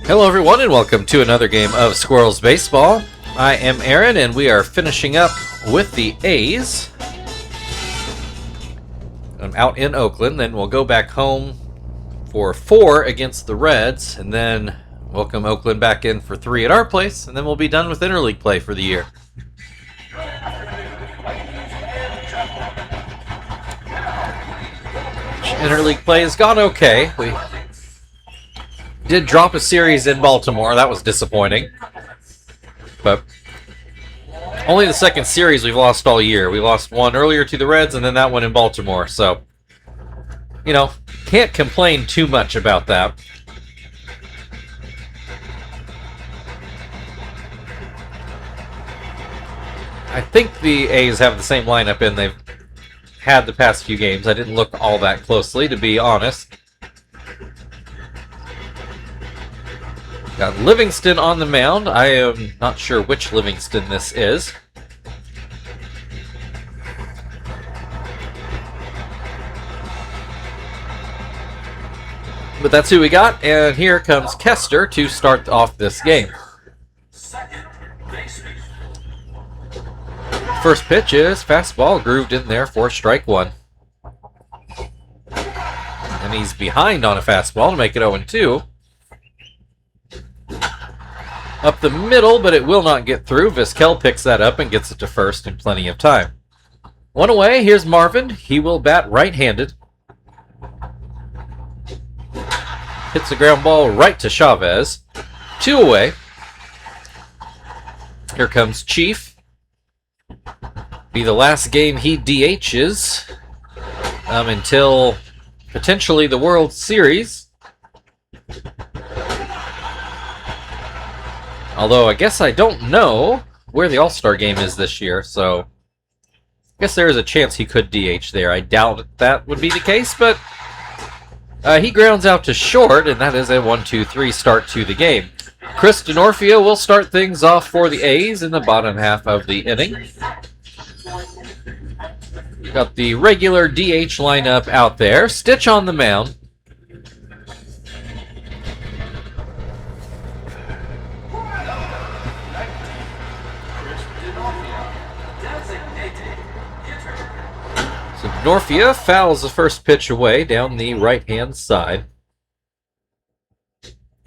Hello everyone and welcome to another game of Squirrels Baseball. I am Aaron and we are finishing up with the A's. I'm out in Oakland, then we'll go back home for 4 against the Reds, and then welcome Oakland back in for 3 at our place, and then we'll be done with interleague play for the year. Interleague play has gone okay. We did drop a series in Baltimore. That was disappointing. But only the second series we've lost all year. We lost one earlier to the Reds and then that one in Baltimore. So, you know, can't complain too much about that. I think the A's have the same lineup in they've had the past few games. I didn't look all that closely, to be honest. Got Livingston on the mound. I am not sure which Livingston this is. But that's who we got, and here comes Kester to start off this game. First pitch is fastball, grooved in there for strike one. And he's behind on a fastball to make it 0-2. Up the middle, but it will not get through. Vizquel picks that up and gets it to first in plenty of time. One away, here's Marvin. He will bat right-handed. Hits a ground ball right to Chavez. 2 away. Here comes Chief. Be the last game he DHs until potentially the World Series. Although I guess I don't know where the All-Star game is this year, so I guess there is a chance he could DH there. I doubt that would be the case, but he grounds out to short, and that is a 1-2-3 start to the game. Chris Denorfia will start things off for the A's in the bottom half of the inning. Got the regular DH lineup out there. Stitch on the mound. So Denorfia fouls the first pitch away down the right-hand side.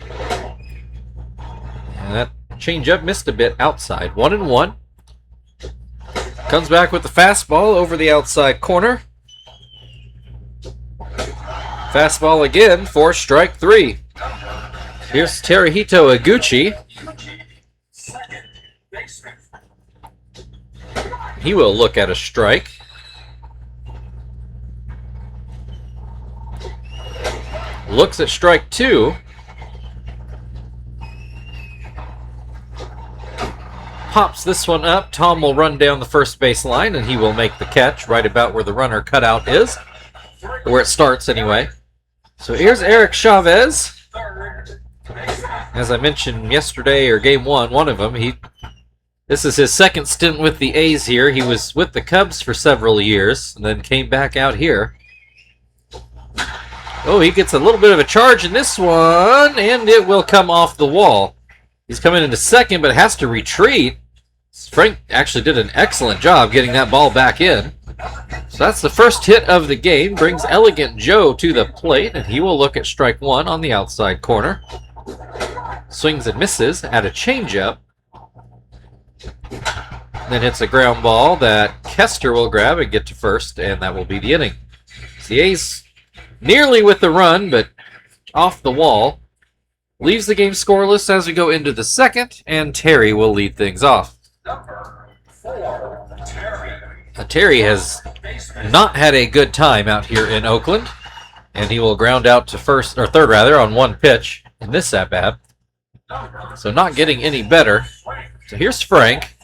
And that changeup missed a bit outside. 1-1. Comes back with the fastball over the outside corner. Fastball again for strike 3. Here's Teruhito Iguchi. He will look at a strike. Looks at strike 2. Pops this one up. Tom will run down the first base line, and he will make the catch right about where the runner cutout is. Where it starts, anyway. So here's Eric Chavez. As I mentioned yesterday, or game one of them, this is his second stint with the A's here. He was with the Cubs for several years, and then came back out here. Oh, he gets a little bit of a charge in this one, and it will come off the wall. He's coming into second, but has to retreat. Frank actually did an excellent job getting that ball back in. So that's the first hit of the game. Brings Elegant Joe to the plate, and he will look at strike 1 on the outside corner. Swings and misses at a changeup. Then hits a ground ball that Kester will grab and get to first, and that will be the inning. The A's nearly with the run, but off the wall. Leaves the game scoreless as we go into the second, and Terry will lead things off. Terry has not had a good time out here in Oakland, and he will ground out to first, or third rather, on one pitch in this at-bat. So not getting any better. So here's Frank.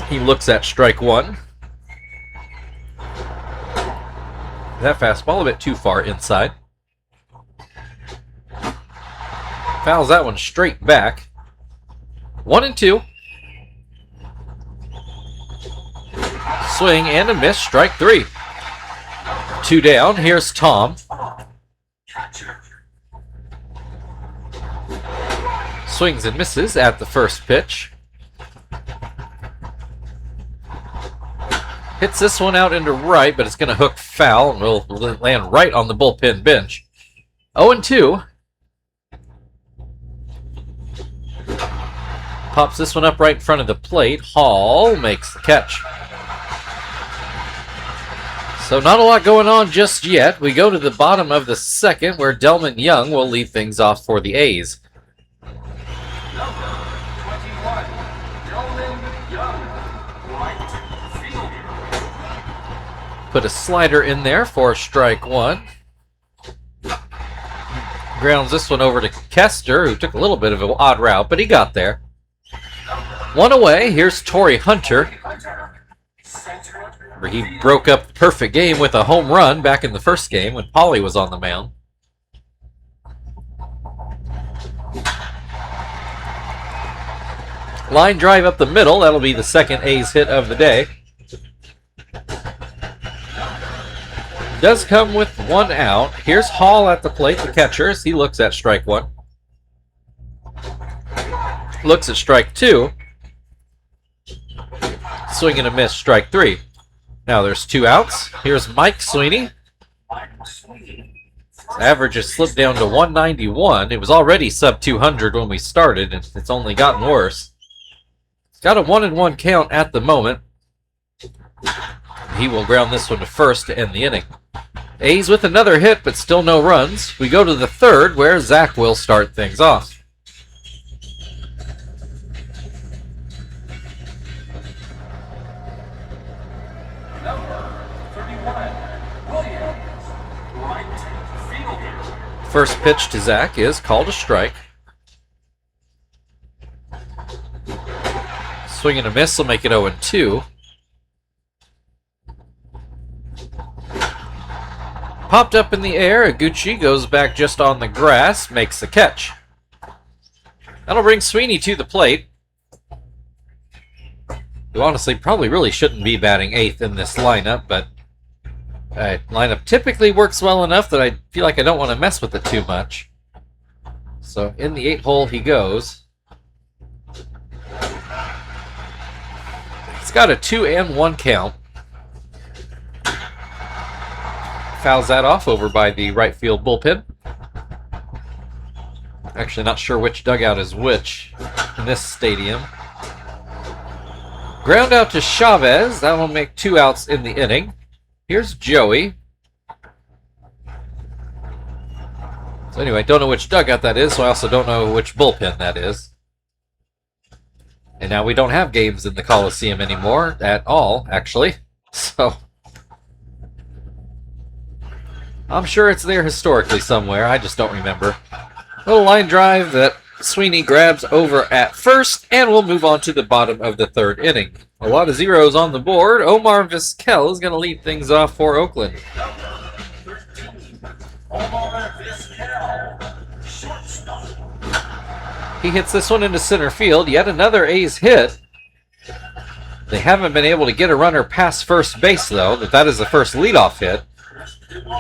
He looks at strike 1. That fastball a bit too far inside. Fouls that one straight back. 1-2. Swing and a miss, strike 3. 2 down. Here's Tom. Swings and misses at the first pitch. Hits this one out into right, but it's going to hook foul and will land right on the bullpen bench. 0-2. Pops this one up right in front of the plate. Hall makes the catch. So not a lot going on just yet. We go to the bottom of the second, where Delman Young will lead things off for the A's. Put a slider in there for strike one. Grounds this one over to Kester, who took a little bit of an odd route, but he got there. One away. Here's Torrey Hunter. He broke up the perfect game with a home run back in the first game when Pauly was on the mound. Line drive up the middle. That'll be the second A's hit of the day. Does come with one out. Here's Hall at the plate, the catcher, as he looks at strike one. Looks at strike two. Swing and a miss, strike three. Now there's two outs. Here's Mike Sweeney. His average has slipped down to 191. It was already sub 200 when we started, and it's only gotten worse. It's got a 1-1 count at the moment. He will ground this one to first to end the inning. A's with another hit, but still no runs. We go to the third, where Zach will start things off. First pitch to Zach is called a strike. Swing and a miss will make it 0-2. Popped up in the air, Iguchi goes back just on the grass, makes the catch. That'll bring Sweeney to the plate, who honestly probably really shouldn't be batting eighth in this lineup, but lineup typically works well enough that I feel like I don't want to mess with it too much. So in the 8 hole he goes. It's got a 2-1 count. Fouls that off over by the right field bullpen. Actually not sure which dugout is which in this stadium. Ground out to Chavez. That will make 2 outs in the inning. Here's Joey. So anyway, don't know which dugout that is, so I also don't know which bullpen that is. And now we don't have games in the Coliseum anymore at all, actually. So I'm sure it's there historically somewhere. I just don't remember. Little line drive that Sweeney grabs over at first, and we'll move on to the bottom of the third inning. A lot of zeros on the board. Omar Vizquel is going to lead things off for Oakland. He hits this one into center field. Yet another A's hit. They haven't been able to get a runner past first base, though. That is the first leadoff hit.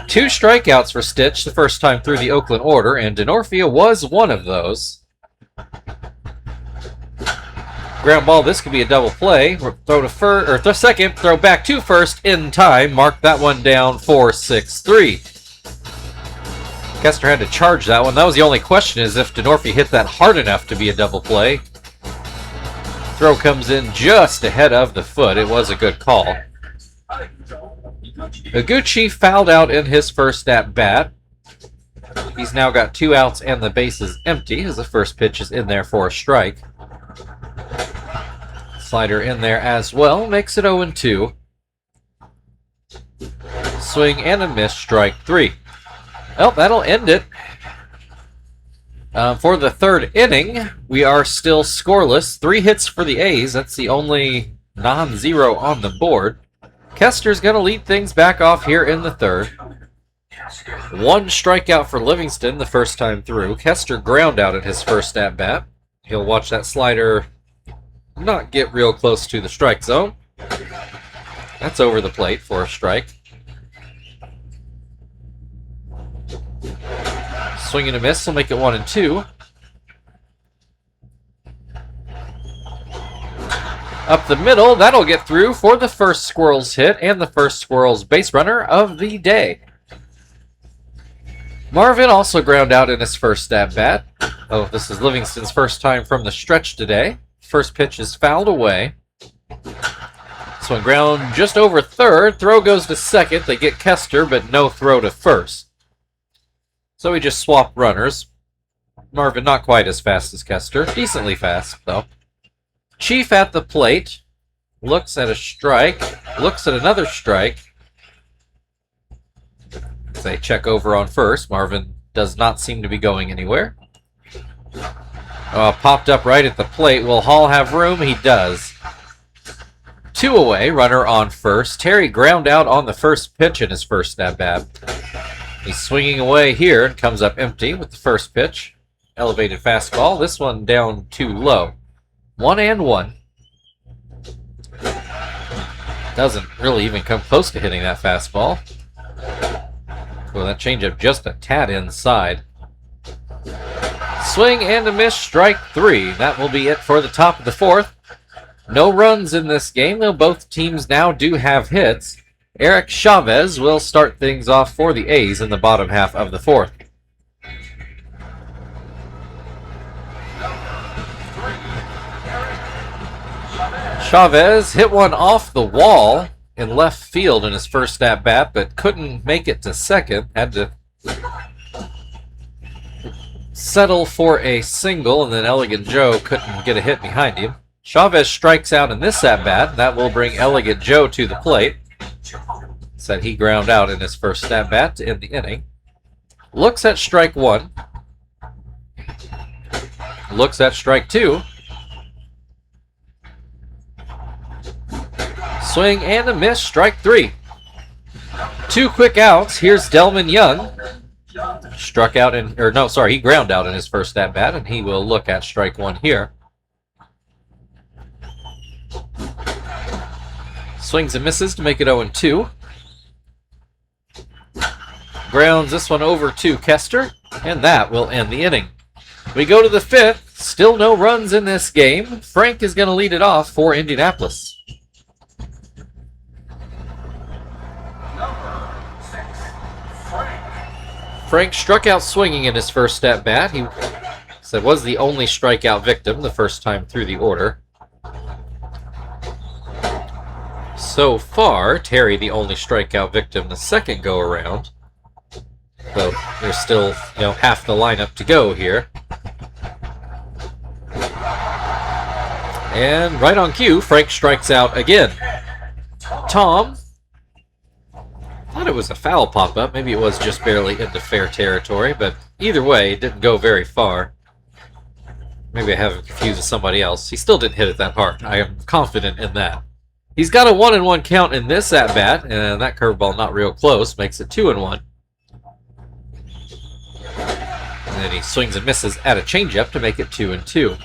2 strikeouts for Stitch the first time through the Oakland order, and Denorfia was one of those. Ground ball, this could be a double play. Throw to first, or second, throw back to first in time. Mark that one down for 6-3. Kester had to charge that one. That was the only question, is if Denorfia hit that hard enough to be a double play. Throw comes in just ahead of the foot. It was a good call. Iguchi fouled out in his first at bat. He's now got 2 outs and the base is empty as the first pitch is in there for a strike. Slider in there as well, makes it 0-2. Swing and a miss, strike 3. Well, that'll end it. For the third inning, we are still scoreless. 3 hits for the A's. That's the only non-zero on the board. Kester's going to lead things back off here in the third. 1 strikeout for Livingston the first time through. Kester ground out at his first at-bat. He'll watch that slider not get real close to the strike zone. That's over the plate for a strike. Swing and a miss will make it 1-2. Up the middle, that'll get through for the first Squirrels hit and the first Squirrels base runner of the day. Marvin also ground out in his first at-bat. Oh, this is Livingston's first time from the stretch today. First pitch is fouled away. This one ground just over third. Throw goes to second. They get Kester, but no throw to first. So we just swap runners. Marvin not quite as fast as Kester. Decently fast, though. Chief at the plate. Looks at a strike. Looks at another strike. They check over on first. Marvin does not seem to be going anywhere. Popped up right at the plate. Will Hall have room? He does. 2 away. Runner on first. Terry ground out on the first pitch in his first at-bat. He's swinging away here and comes up empty with the first pitch. Elevated fastball. This one down too low. 1-1. Doesn't really even come close to hitting that fastball. Well, that changeup just a tad inside. Swing and a miss, strike 3. That will be it for the top of the fourth. No runs in this game, though both teams now do have hits. Eric Chavez will start things off for the A's in the bottom half of the fourth. Chavez hit one off the wall in left field in his first at-bat, but couldn't make it to second. Had to settle for a single, and then Elegant Joe couldn't get a hit behind him. Chavez strikes out in this at-bat. That will bring Elegant Joe to the plate. Said he ground out in his first at-bat to end the inning. Looks at strike 1. Looks at strike 2. Swing and a miss, strike 3. 2 quick outs. Here's Delman Young. Struck out in, or no, sorry, he ground out in his first at-bat, and he will look at strike 1 here. Swings and misses to make it 0-2. Grounds this one over to Kester, and that will end the inning. We go to the 5th. Still no runs in this game. Frank is going to lead it off for Indianapolis. Frank struck out swinging in his first at-bat. He said was the only strikeout victim the first time through the order. So far, Terry the only strikeout victim the second go-around. So there's still, half the lineup to go here. And right on cue, Frank strikes out again. Tom. Thought it was a foul pop-up. Maybe it was just barely into fair territory, but either way, it didn't go very far. Maybe I have him confused with somebody else. He still didn't hit it that hard. I am confident in that. He's got a 1-1 count in this at-bat, and that curveball not real close, makes it 2-1. And then he swings and misses at a changeup to make it 2-2.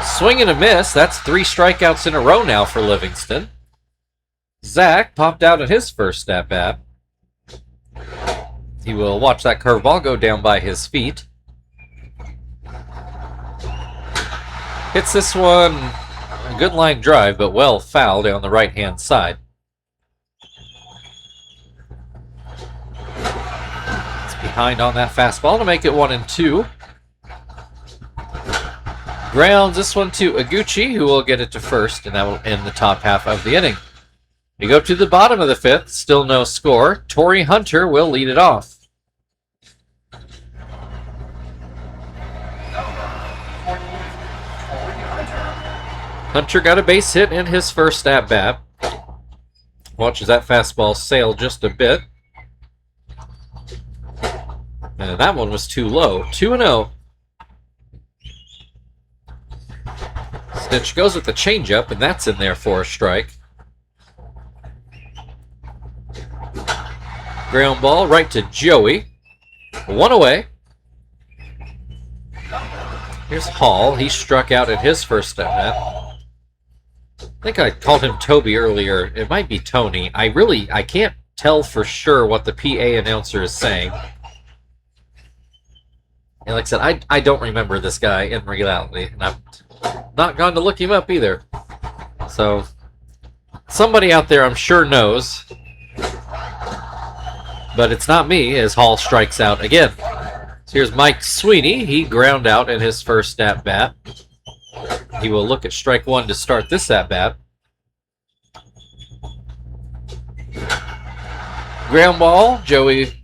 Swing and a miss. That's 3 strikeouts in a row now for Livingston. Zach popped out at his first at-bat. He will watch that curveball go down by his feet. Hits this one, a good line drive, but well foul down the right-hand side. It's behind on that fastball to make it 1-2. Grounds this one to Iguchi, who will get it to first, and that will end the top half of the inning. We go to the bottom of the 5th, still no score. Torrey Hunter will lead it off. Hunter got a base hit in his first at-bat. Watches that fastball sail just a bit. And that one was too low. 2-0. Stitch goes with the changeup, and that's in there for a strike. Ground ball right to Joey. 1 away. Here's Hall. He struck out at his first at-bat. I think I called him Toby earlier. It might be Tony. I can't tell for sure what the PA announcer is saying. And like I said, I don't remember this guy in reality. And Not gone to look him up either. So, somebody out there I'm sure knows. But it's not me, as Hall strikes out again. So here's Mike Sweeney. He ground out in his first at-bat. He will look at strike one to start this at-bat. Ground ball. Joey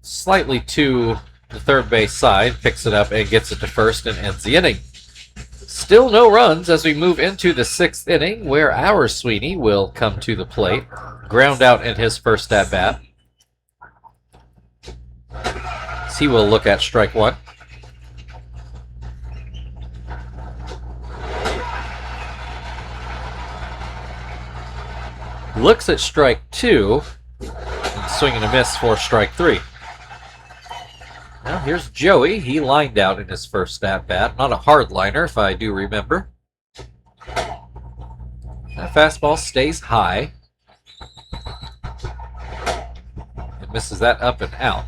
slightly to the third base side. Picks it up and gets it to first and ends the inning. Still no runs as we move into the sixth inning, where our Sweeney will come to the plate. Ground out in his first at-bat. He will look at strike one. Looks at strike two. And swing and a miss for strike three. Now here's Joey. He lined out in his first at-bat. Not a hard liner, if I do remember. That fastball stays high. It misses that up and out.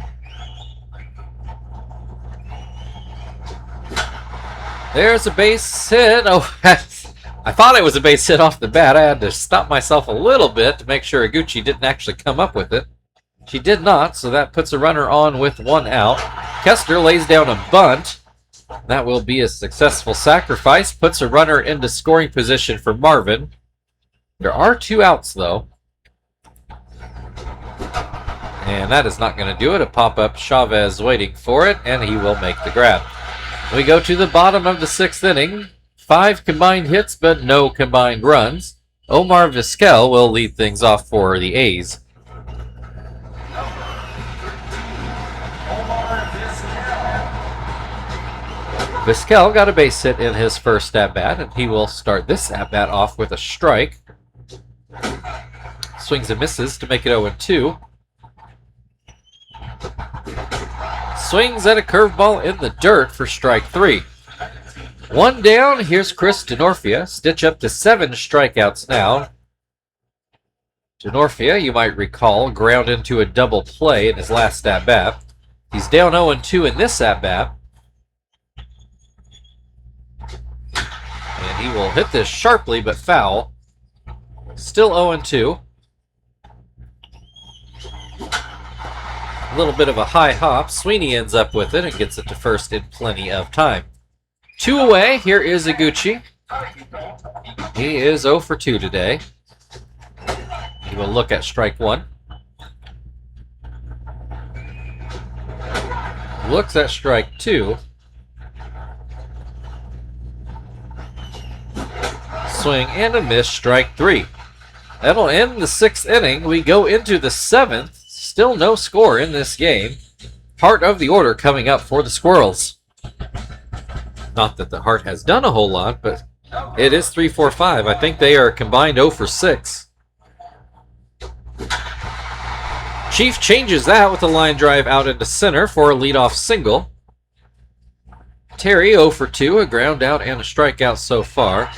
There's a base hit. Oh, I thought it was a base hit off the bat. I had to stop myself a little bit to make sure Iguchi didn't actually come up with it. She did not, so that puts a runner on with one out. Kester lays down a bunt. That will be a successful sacrifice. Puts a runner into scoring position for Marvin. There are two outs, though. And that is not going to do it. A pop-up, Chavez waiting for it, and he will make the grab. We go to the bottom of the sixth inning. 5 combined hits, but no combined runs. Omar Vizquel will lead things off for the A's. Vizquel got a base hit in his first at-bat, and he will start this at-bat off with a strike. Swings and misses to make it 0-2. Swings at a curveball in the dirt for strike three. One down. Here's Chris Denorfia. Stitch up to 7 strikeouts now. Denorfia, you might recall, ground into a double play in his last at-bat. He's down 0-2 in this at-bat. And he will hit this sharply but foul. Still 0-2. A little bit of a high hop. Sweeney ends up with it and gets it to first in plenty of time. 2 away. Here is Iguchi. He is 0 for 2 today. He will look at strike one. Looks at strike two. Swing and a miss, strike three. That'll end the sixth inning. We go into the seventh. Still no score in this game. Heart of the order coming up for the Squirrels. Not that the Heart has done a whole lot, but it is 3-4-5. I think they are combined 0 for 6. Chief changes that with a line drive out into center for a leadoff single. Terry 0 for 2, a ground out and a strikeout so far.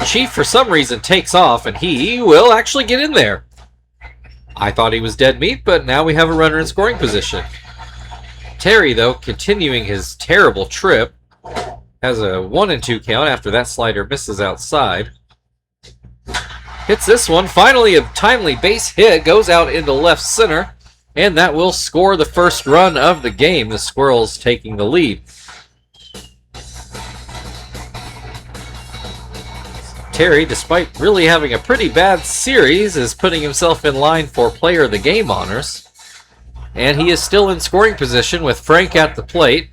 Chief, for some reason, takes off, and he will actually get in there. I thought he was dead meat, but now we have a runner in scoring position. Terry, though, continuing his terrible trip, has a 1-2 count after that slider misses outside. Hits this one. Finally, a timely base hit goes out into left center, and that will score the first run of the game. The Squirrels taking the lead. Terry, despite really having a pretty bad series, is putting himself in line for Player of the Game honors. And he is still in scoring position with Frank at the plate.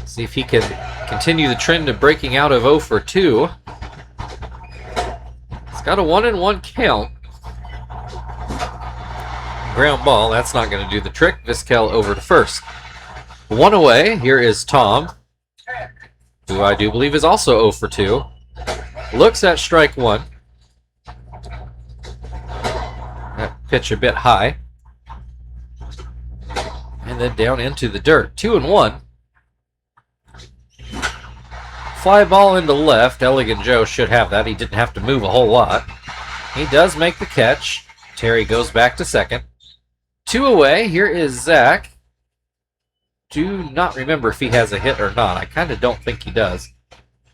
See if he can continue the trend of breaking out of 0 for 2. It's got a 1-1 count. Ground ball, that's not going to do the trick. Vizquel over to first. 1 away, here is Tom, who I do believe is also 0 for 2. Looks at strike one. That pitch a bit high. And then down into the dirt. 2-1. Fly ball into left. Elegant Joe should have that. He didn't have to move a whole lot. He does make the catch. Terry goes back to second. 2 away. Here is Zach. Do not remember if he has a hit or not. I kind of don't think he does.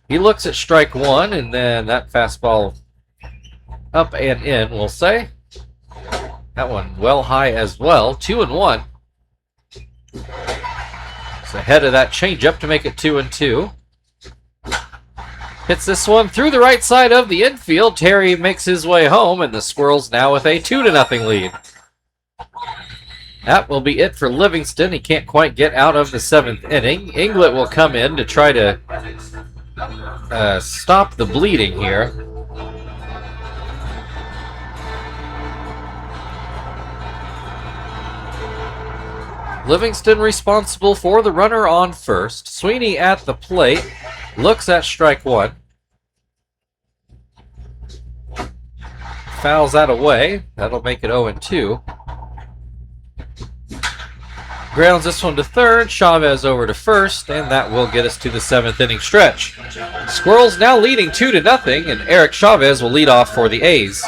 He looks at strike one, and then that fastball up and in, we'll say. That one well high as well. 2-1. It's ahead of that changeup to make it 2-2. Hits this one through the right side of the infield. Terry makes his way home, and the Squirrels now with a 2-0 lead. That will be it for Livingston. He can't quite get out of the 7th inning. Inglet will come in to try to stop the bleeding here. Livingston responsible for the runner on first. Sweeney at the plate. Looks at strike one. Fouls that away. That'll make it 0-2. Grounds this one to third. Chavez over to first, and that will get us to the 7th inning stretch. Squirrels now leading 2-0, and Eric Chavez will lead off for the A's.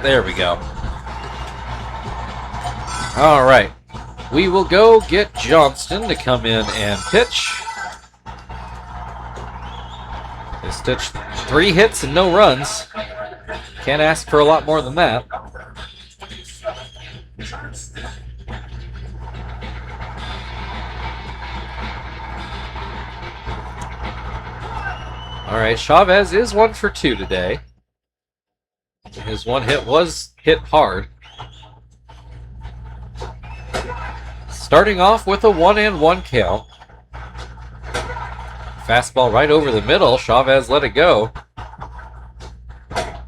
There we go. All right. We will go get Johnston to come in and pitch. They stitched 3 hits and no runs. Can't ask for a lot more than that. All right, Chavez is 1 for 2 today. His one hit was hit hard. Starting off with a 1-1 count. Fastball right over the middle. Chavez let it go. That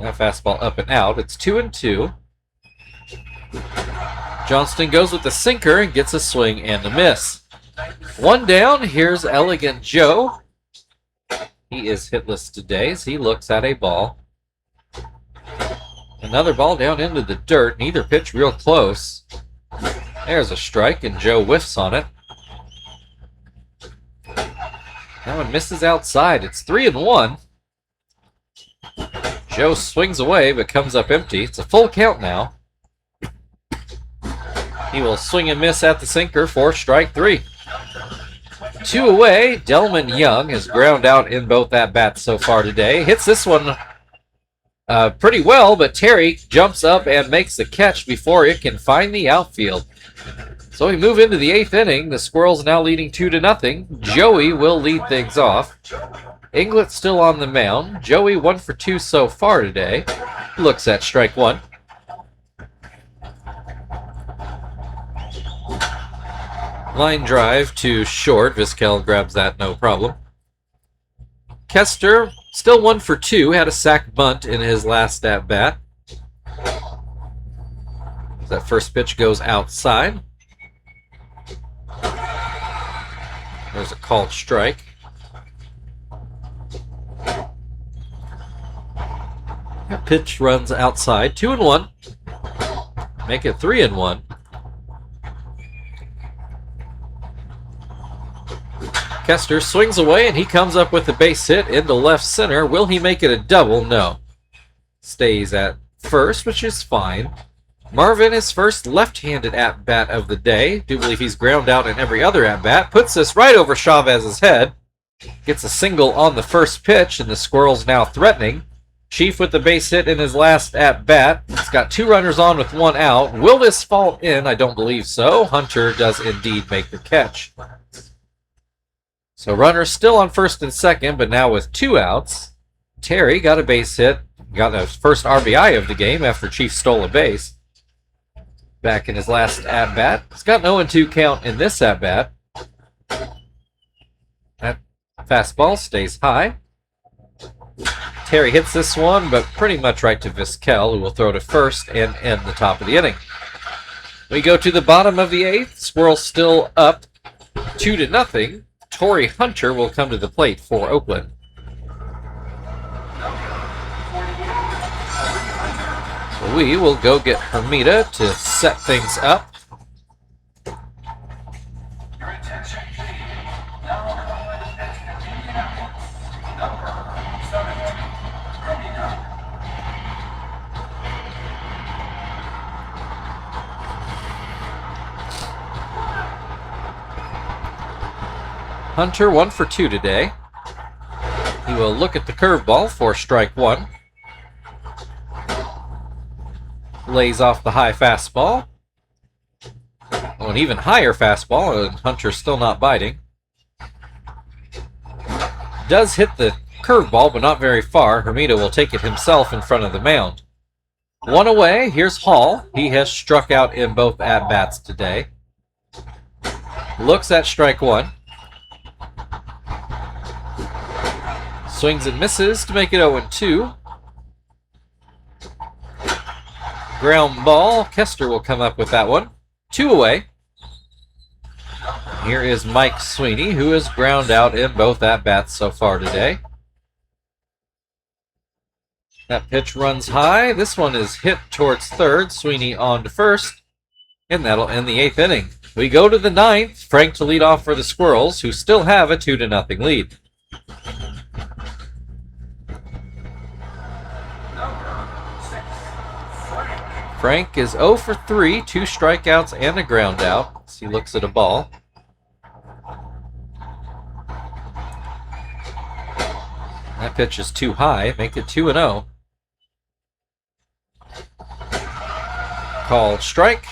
fastball up and out. It's 2-2. Johnston goes with the sinker and gets a swing and a miss. 1 down. Here's Elegant Joe. He is hitless today as he looks at a ball. Another ball down into the dirt. Neither pitch real close. There's a strike, and Joe whiffs on it. That one misses outside. It's 3-1. Joe swings away, but comes up empty. It's a full count now. He will swing and miss at the sinker for strike 3. 2 away. Delman Young has ground out in both at-bats so far today. Hits this one pretty well, but Terry jumps up and makes the catch before it can find the outfield. So we move into the 8th inning. The Squirrels now leading 2-0. Joey will lead things off. Inglet still on the mound. Joey 1 for 2 so far today. Looks at strike 1. Line drive to short. Vizquel grabs that, no problem. Kester, still 1 for 2, had a sac bunt in his last at-bat. That first pitch goes outside. There's a called strike. That pitch runs outside. 2-1. Make it 3-1. Kester swings away, and he comes up with a base hit into left center. Will he make it a double? No. Stays at first, which is fine. Marvin, his first left-handed at-bat of the day. Do believe he's ground out in every other at-bat. Puts this right over Chavez's head. Gets a single on the first pitch, and the Squirrels now threatening. Chief with the base hit in his last at-bat. He's got 2 runners on with 1 out. Will this fall in? I don't believe so. Hunter does indeed make the catch. So runners still on first and second, but now with 2 outs. Terry got a base hit. Got his first RBI of the game after Chief stole a base. Back in his last at-bat. He's got an 0-2 count in this at-bat. That fastball stays high. Terry hits this one, but pretty much right to Vizquel, who will throw to first and end the top of the inning. We go to the bottom of the 8th. Squirrels still up 2-0. Torrey Hunter will come to the plate for Oakland. So we will go get Hermida to set things up. Hunter 1 for 2 today. He will look at the curveball for strike 1. Lays off the high fastball. Oh, an even higher fastball, and Hunter's still not biting. Does hit the curveball, but not very far. Hermida will take it himself in front of the mound. 1 away. Here's Hall. He has struck out in both at-bats today. Looks at strike 1. Swings and misses to make it 0-2. Ground ball. Kester will come up with that one. 2 away. Here is Mike Sweeney, who has ground out in both at-bats so far today. That pitch runs high. This one is hit towards third. Sweeney on to first. And that'll end the 8th inning. We go to the 9th. Frank to lead off for the Squirrels, who still have a 2-0 lead. Frank is 0 for 3, 2 strikeouts and a ground out as he looks at a ball. That pitch is too high, make it 2-0. Called strike.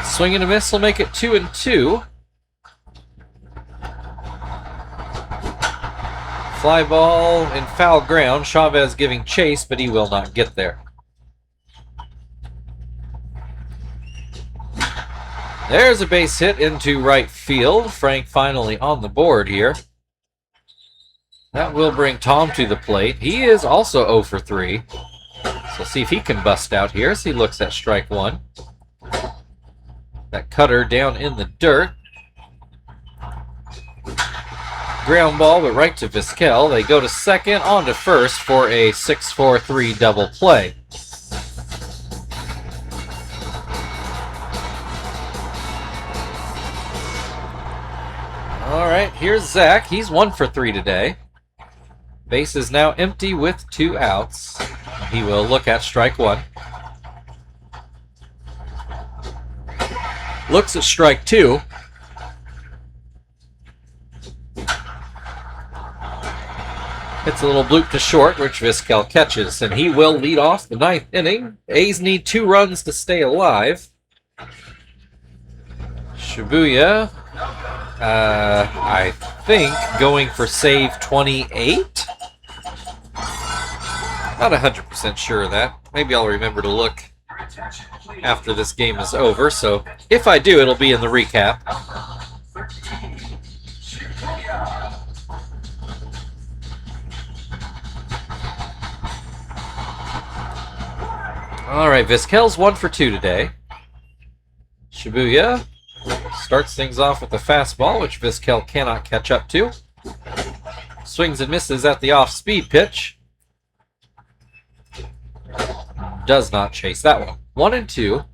Swing and a miss will make it 2-2. Fly ball in foul ground. Chavez giving chase, but he will not get there. There's a base hit into right field. Frank finally on the board here. That will bring Tom to the plate. He is also 0 for 3. So see if he can bust out here as he looks at strike 1. That cutter down in the dirt. Ground ball, but right to Vizquel. They go to second, on to first for a 6-4-3 double play. All right, here's Zach. He's 1 for 3 today. Base is now empty with 2 outs. He will look at strike 1. Looks at strike 2. Hits a little bloop to short, which Vizquel catches, and he will lead off the 9th inning. A's need 2 runs to stay alive. Shibuya, I think, going for save 28? Not 100% sure of that. Maybe I'll remember to look after this game is over, so if I do, it'll be in the recap. All right, Vizquel's 1 for 2 today. Shibuya starts things off with a fastball, which Vizquel cannot catch up to. Swings and misses at the off-speed pitch. Does not chase that one. 1-2.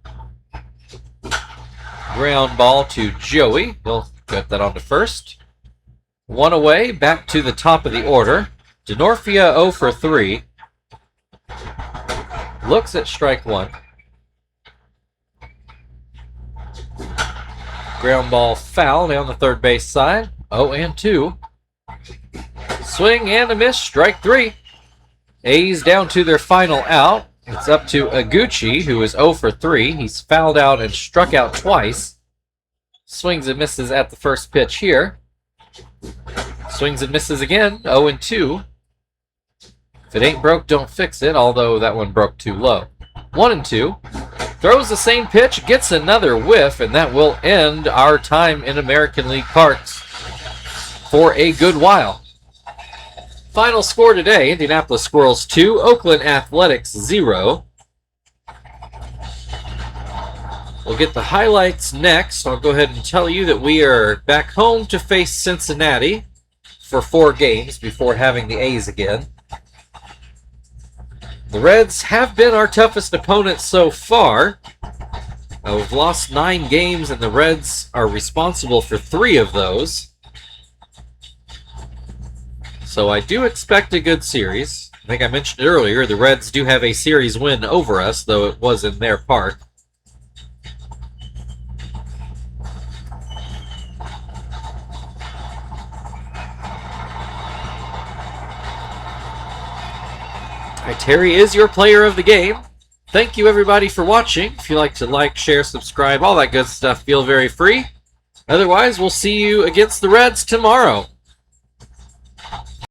Ground ball to Joey. He'll get that on to first. 1 away, back to the top of the order. Denorfia 0 for 3. Looks at strike 1. Ground ball foul down the third base side. 0-2. Swing and a miss. Strike 3. A's down to their final out. It's up to Aguchi, who is 0 for 3. He's fouled out and struck out twice. Swings and misses at the first pitch here. Swings and misses again. 0-2. If it ain't broke, don't fix it, although that one broke too low. 1-2. Throws the same pitch, gets another whiff, and that will end our time in American League parks for a good while. Final score today, Indianapolis Squirrels 2, Oakland Athletics 0. We'll get the highlights next. I'll go ahead and tell you that we are back home to face Cincinnati for 4 games before having the A's again. The Reds have been our toughest opponent so far. We've lost 9 games, and the Reds are responsible for 3 of those. So I do expect a good series. I think I mentioned earlier, the Reds do have a series win over us, though it was in their park. Terry is your player of the game. Thank you everybody for watching. If you like to like, share, subscribe, all that good stuff, feel very free. Otherwise, we'll see you against the Reds tomorrow.